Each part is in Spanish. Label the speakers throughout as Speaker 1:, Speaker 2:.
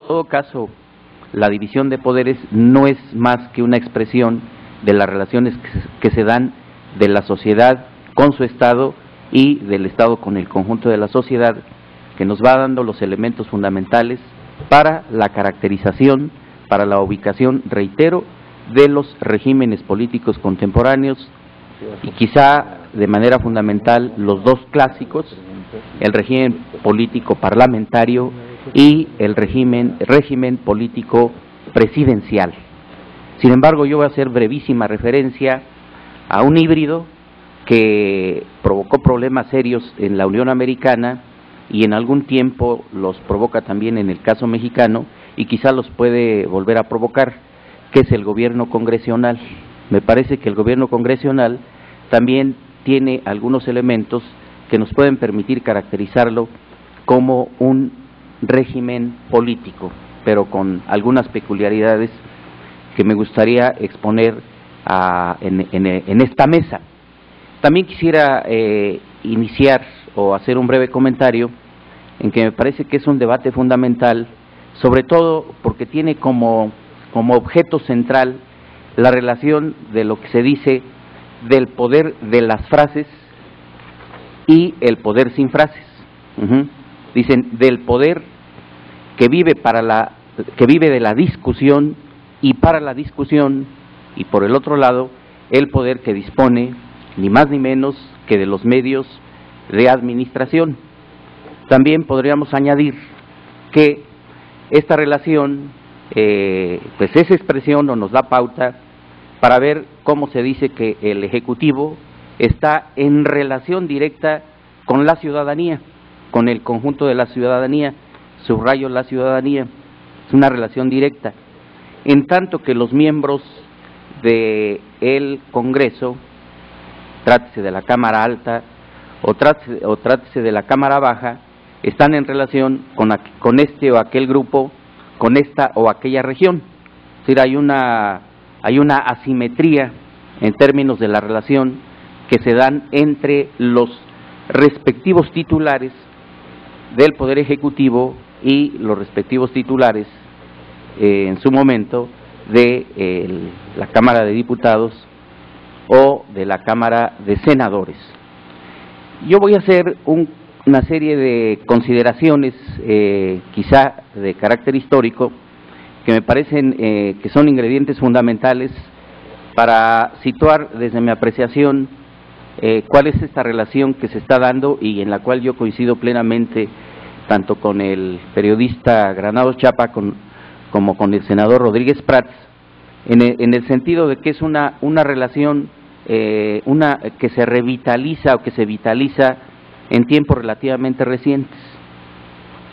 Speaker 1: todo caso, la división de poderes no es más que una expresión de las relaciones que se dan de la sociedad con su Estado y del Estado con el conjunto de la sociedad, que nos va dando los elementos fundamentales para la caracterización, para la ubicación, reitero, de los regímenes políticos contemporáneos, y quizá de manera fundamental los dos clásicos, el régimen político parlamentario y el régimen político presidencial. Sin embargo, yo voy a hacer brevísima referencia a un híbrido que provocó problemas serios en la Unión Americana y en algún tiempo los provoca también en el caso mexicano y quizá los puede volver a provocar, que es el gobierno congresional. Me parece que el gobierno congresional también tiene algunos elementos que nos pueden permitir caracterizarlo como un régimen político, pero con algunas peculiaridades que me gustaría exponer en esta mesa. También quisiera iniciar o hacer un breve comentario en que me parece que es un debate fundamental, sobre todo porque tiene como objeto central la relación de lo que se dice del poder de las frases y el poder sin frases. Dicen del poder que vive de la discusión y para la discusión, y por el otro lado el poder que dispone ni más ni menos que de los medios de administración. También podríamos añadir que esta relación pues es expresión o nos da pauta para ver cómo se dice que el Ejecutivo está en relación directa con la ciudadanía, con el conjunto de la ciudadanía, subrayo la ciudadanía, es una relación directa, en tanto que los miembros del Congreso, trátese de la Cámara Alta o trátese de la Cámara Baja, están en relación con este o aquel grupo, con esta o aquella región. Es decir, hay una asimetría en términos de la relación que se dan entre los respectivos titulares del Poder Ejecutivo y los respectivos titulares en su momento de la Cámara de Diputados o de la Cámara de Senadores. Yo voy a hacer una serie de consideraciones quizá de carácter histórico que me parecen que son ingredientes fundamentales para situar desde mi apreciación cuál es esta relación que se está dando y en la cual yo coincido plenamente tanto con el periodista Granados Chapa como con el senador Rodríguez Prats, en el sentido de que es una relación que se revitaliza o que se vitaliza en tiempos relativamente recientes.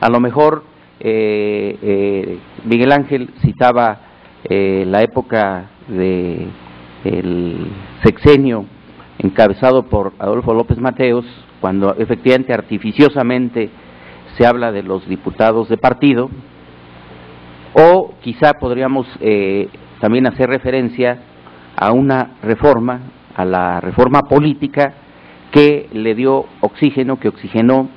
Speaker 1: A lo mejor Miguel Ángel citaba la época del sexenio encabezado por Adolfo López Mateos, cuando efectivamente artificiosamente se habla de los diputados de partido, o quizá podríamos también hacer referencia a una reforma, a la reforma política que le dio oxígeno, que oxigenó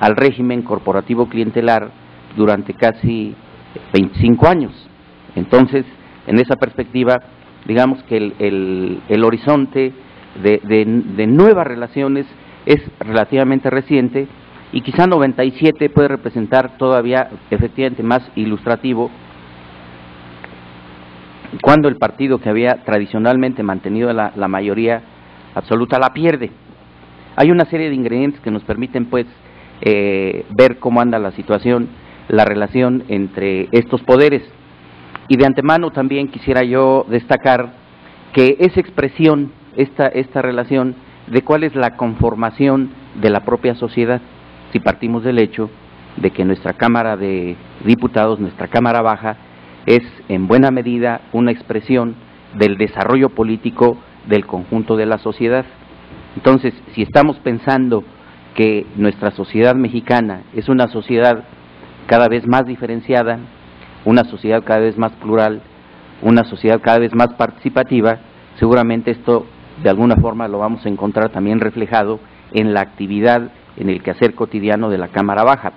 Speaker 1: al régimen corporativo clientelar durante casi 25 años. Entonces, en esa perspectiva, digamos que el horizonte de nuevas relaciones es relativamente reciente y quizá 97 puede representar todavía efectivamente más ilustrativo, cuando el partido que había tradicionalmente mantenido la mayoría absoluta la pierde. Hay una serie de ingredientes que nos permiten pues ver cómo anda la situación, la relación entre estos poderes, y de antemano también quisiera yo destacar que es expresión esta relación de cuál es la conformación de la propia sociedad, si partimos del hecho de que nuestra Cámara de Diputados, nuestra Cámara Baja, es en buena medida una expresión del desarrollo político del conjunto de la sociedad. Entonces, si estamos pensando que nuestra sociedad mexicana es una sociedad cada vez más diferenciada, una sociedad cada vez más plural, una sociedad cada vez más participativa, seguramente esto de alguna forma lo vamos a encontrar también reflejado en la actividad, en el quehacer cotidiano de la Cámara Baja.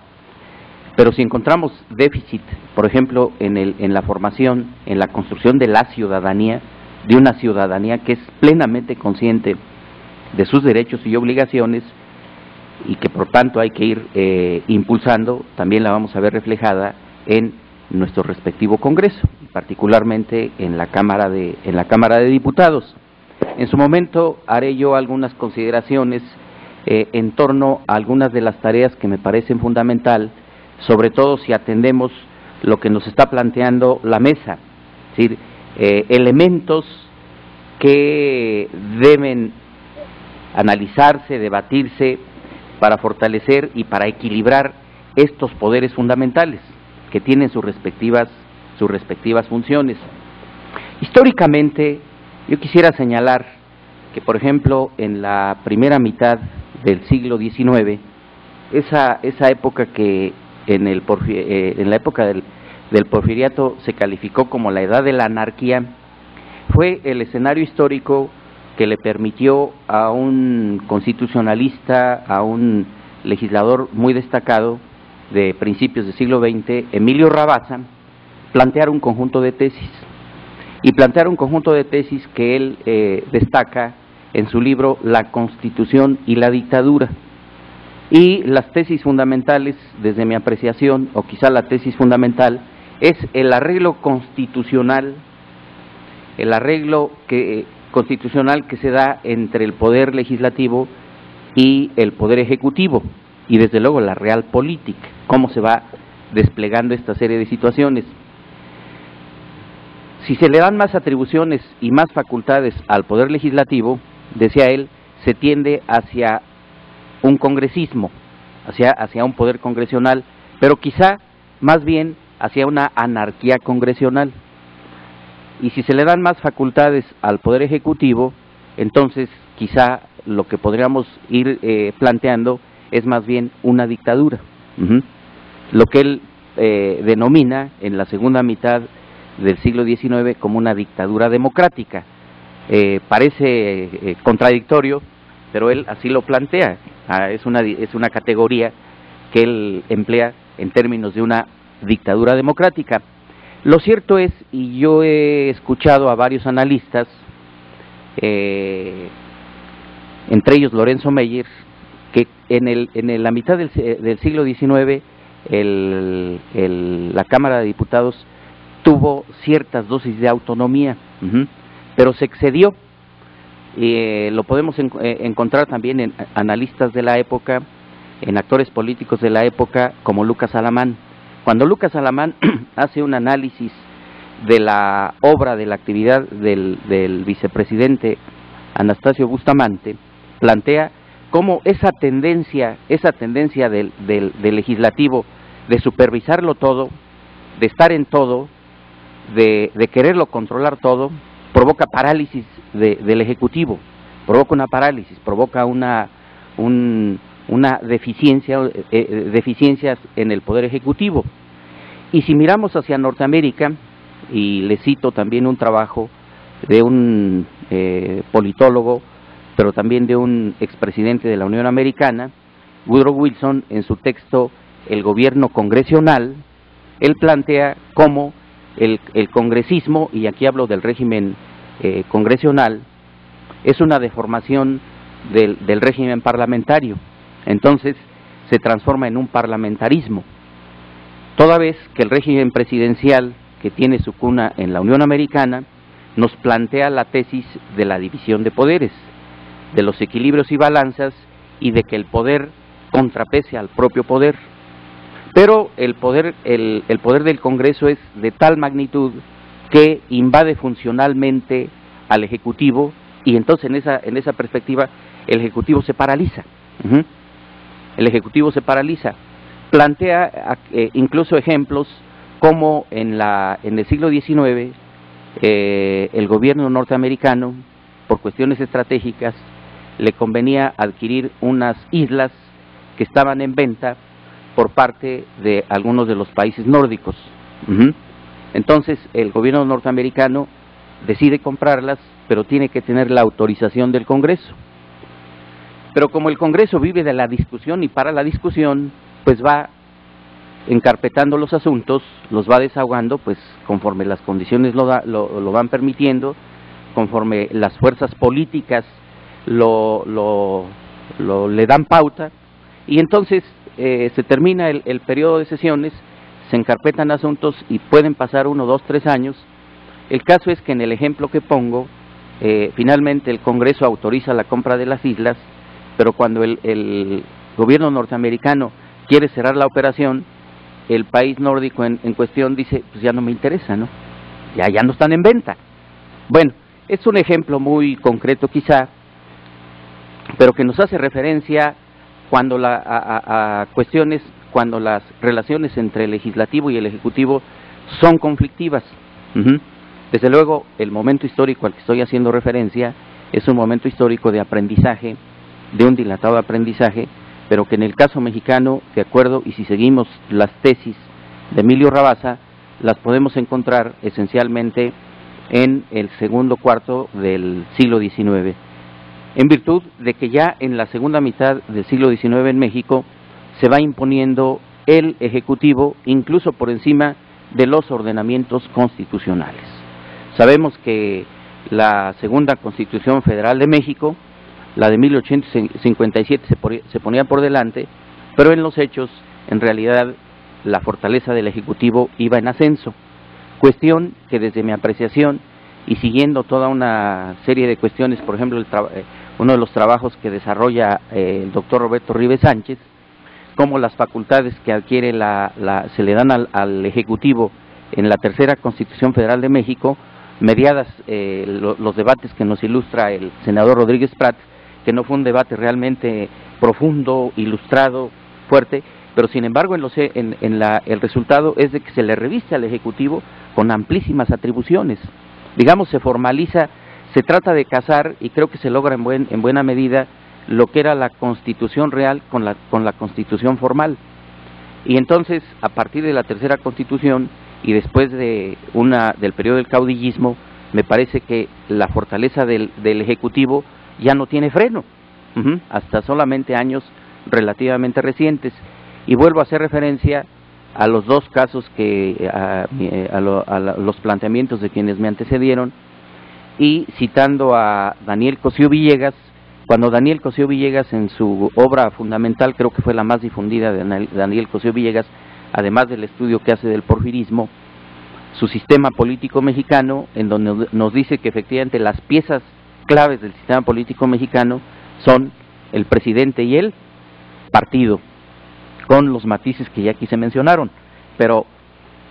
Speaker 1: Pero si encontramos déficit, por ejemplo, en la formación, en la construcción de la ciudadanía, de una ciudadanía que es plenamente consciente de sus derechos y obligaciones, y que por tanto hay que ir impulsando, también la vamos a ver reflejada en nuestro respectivo Congreso, particularmente en la Cámara de Diputados. En su momento haré yo algunas consideraciones en torno a algunas de las tareas que me parecen fundamental, sobre todo si atendemos lo que nos está planteando la mesa, es decir, elementos que deben analizarse, debatirse para fortalecer y para equilibrar estos poderes fundamentales que tienen sus respectivas funciones. Históricamente, yo quisiera señalar que, por ejemplo, en la primera mitad del siglo XIX, esa época que en la época del Porfiriato se calificó como la edad de la anarquía, fue el escenario histórico que le permitió a un constitucionalista, a un legislador muy destacado de principios del siglo XX, Emilio Rabasa, plantear un conjunto de tesis. Y plantear un conjunto de tesis que él destaca en su libro La Constitución y la Dictadura. Y las tesis fundamentales, desde mi apreciación, o quizá la tesis fundamental, es el arreglo constitucional, constitucional que se da entre el poder legislativo y el poder ejecutivo, y desde luego la real política, cómo se va desplegando esta serie de situaciones. Si se le dan más atribuciones y más facultades al poder legislativo, decía él, se tiende hacia un congresismo, hacia un poder congresional, pero quizá más bien hacia una anarquía congresional. Y si se le dan más facultades al poder ejecutivo, entonces quizá lo que podríamos ir planteando es más bien una dictadura. Lo que él denomina en la segunda mitad del siglo XIX como una dictadura democrática. Parece contradictorio, pero él así lo plantea. Es una categoría que él emplea en términos de una dictadura democrática. Lo cierto es, y yo he escuchado a varios analistas, entre ellos Lorenzo Meyer, que en la mitad del siglo XIX la Cámara de Diputados tuvo ciertas dosis de autonomía, pero se excedió. Lo podemos encontrar también en analistas de la época, en actores políticos de la época, como Lucas Alamán. Cuando Lucas Alamán hace un análisis de la obra, de la actividad del vicepresidente Anastasio Bustamante, plantea cómo esa tendencia del legislativo de supervisarlo todo, de estar en todo, de quererlo controlar todo, provoca parálisis del Ejecutivo, provoca una parálisis, provoca una deficiencias en el Poder Ejecutivo. Y si miramos hacia Norteamérica, y le cito también un trabajo de un politólogo, pero también de un expresidente de la Unión Americana, Woodrow Wilson, en su texto El gobierno congresional, él plantea cómo el congresismo, y aquí hablo del régimen congresional, es una deformación del régimen parlamentario. Entonces se transforma en un parlamentarismo, toda vez que el régimen presidencial, que tiene su cuna en la Unión Americana, nos plantea la tesis de la división de poderes, de los equilibrios y balanzas, y de que el poder contrapese al propio poder. Pero el poder del Congreso es de tal magnitud que invade funcionalmente al Ejecutivo, y entonces en esa perspectiva el Ejecutivo se paraliza. El Ejecutivo se paraliza. Plantea incluso ejemplos como en el siglo XIX el gobierno norteamericano, por cuestiones estratégicas, le convenía adquirir unas islas que estaban en venta por parte de algunos de los países nórdicos. Entonces el gobierno norteamericano decide comprarlas, pero tiene que tener la autorización del Congreso. Pero como el Congreso vive de la discusión y para la discusión, pues va encarpetando los asuntos, los va desahogando, pues conforme las condiciones lo van permitiendo, conforme las fuerzas políticas le dan pauta, y entonces se termina el periodo de sesiones, se encarpetan asuntos y pueden pasar 1, 2, 3 años. El caso es que en el ejemplo que pongo, finalmente el Congreso autoriza la compra de las islas, pero cuando el gobierno norteamericano quiere cerrar la operación, el país nórdico en cuestión dice, pues ya no me interesa, ¿no? Ya no están en venta. Bueno, es un ejemplo muy concreto quizá, pero que nos hace referencia cuando a cuestiones, cuando las relaciones entre el legislativo y el ejecutivo son conflictivas. Desde luego, el momento histórico al que estoy haciendo referencia es un momento histórico de aprendizaje, de un dilatado aprendizaje, pero que en el caso mexicano, de acuerdo, y si seguimos las tesis de Emilio Rabasa, las podemos encontrar esencialmente en el segundo cuarto del siglo XIX, en virtud de que ya en la segunda mitad del siglo XIX en México se va imponiendo el Ejecutivo incluso por encima de los ordenamientos constitucionales. Sabemos que la segunda Constitución Federal de México, la de 1857, se ponía por delante, pero en los hechos, en realidad, la fortaleza del Ejecutivo iba en ascenso, cuestión que desde mi apreciación y siguiendo toda una serie de cuestiones, por ejemplo, uno de los trabajos que desarrolla el doctor Roberto Rives Sánchez, cómo las facultades que adquiere se le dan al Ejecutivo en la tercera Constitución Federal de México, mediadas los debates que nos ilustra el senador Rodríguez Prats, que no fue un debate realmente profundo, ilustrado, fuerte, pero sin embargo el resultado es de que se le reviste al Ejecutivo con amplísimas atribuciones. Digamos, se formaliza, se trata de casar, y creo que se logra en buena medida, lo que era la Constitución real con la Constitución formal. Y entonces, a partir de la tercera Constitución, y después del periodo del caudillismo, me parece que la fortaleza del Ejecutivo ya no tiene freno, hasta solamente años relativamente recientes. Y vuelvo a hacer referencia a los dos casos a los planteamientos de quienes me antecedieron, y citando a Daniel Cosío Villegas, cuando Daniel Cosío Villegas en su obra fundamental, creo que fue la más difundida de Daniel Cosío Villegas, además del estudio que hace del porfirismo, su sistema político mexicano, en donde nos dice que efectivamente las piezas claves del sistema político mexicano son el presidente y el partido, con los matices que ya aquí se mencionaron, pero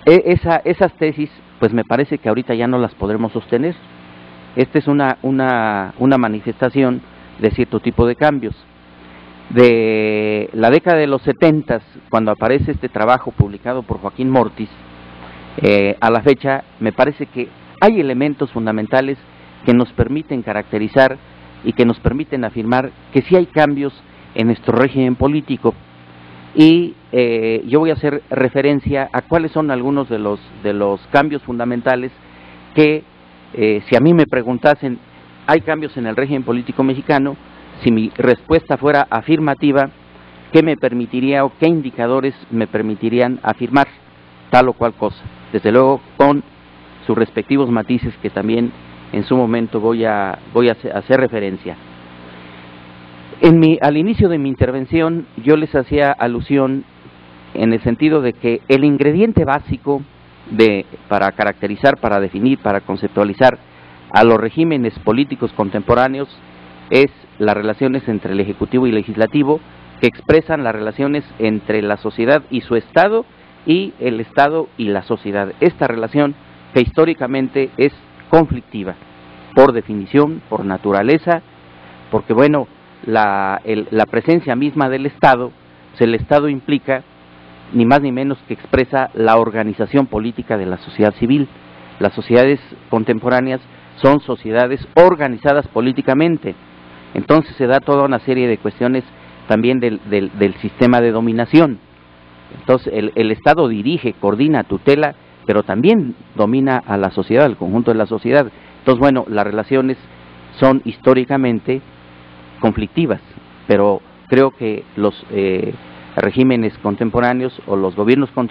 Speaker 1: esas tesis, pues me parece que ahorita ya no las podremos sostener. Esta es una manifestación de cierto tipo de cambios. De la década de los 70, cuando aparece este trabajo publicado por Joaquín Mortis, a la fecha, me parece que hay elementos fundamentales que nos permiten caracterizar y que nos permiten afirmar que sí hay cambios en nuestro régimen político. Y yo voy a hacer referencia a cuáles son algunos de los cambios fundamentales que, si a mí me preguntasen, ¿hay cambios en el régimen político mexicano? Si mi respuesta fuera afirmativa, ¿qué me permitiría o qué indicadores me permitirían afirmar tal o cual cosa? Desde luego con sus respectivos matices que también en su momento voy a hacer referencia. Al inicio de mi intervención yo les hacía alusión en el sentido de que el ingrediente básico para caracterizar, para definir, para conceptualizar a los regímenes políticos contemporáneos es las relaciones entre el Ejecutivo y el Legislativo, que expresan las relaciones entre la sociedad y su Estado y el Estado y la sociedad. Esta relación que históricamente es conflictiva, por definición, por naturaleza, porque bueno, la presencia misma del Estado, pues el Estado implica ni más ni menos que expresa la organización política de la sociedad civil. Las sociedades contemporáneas son sociedades organizadas políticamente. Entonces se da toda una serie de cuestiones también del sistema de dominación. Entonces el Estado dirige, coordina, tutela, pero también domina a la sociedad, al conjunto de la sociedad. Entonces, bueno, las relaciones son históricamente conflictivas, pero creo que regímenes contemporáneos o los gobiernos contemporáneos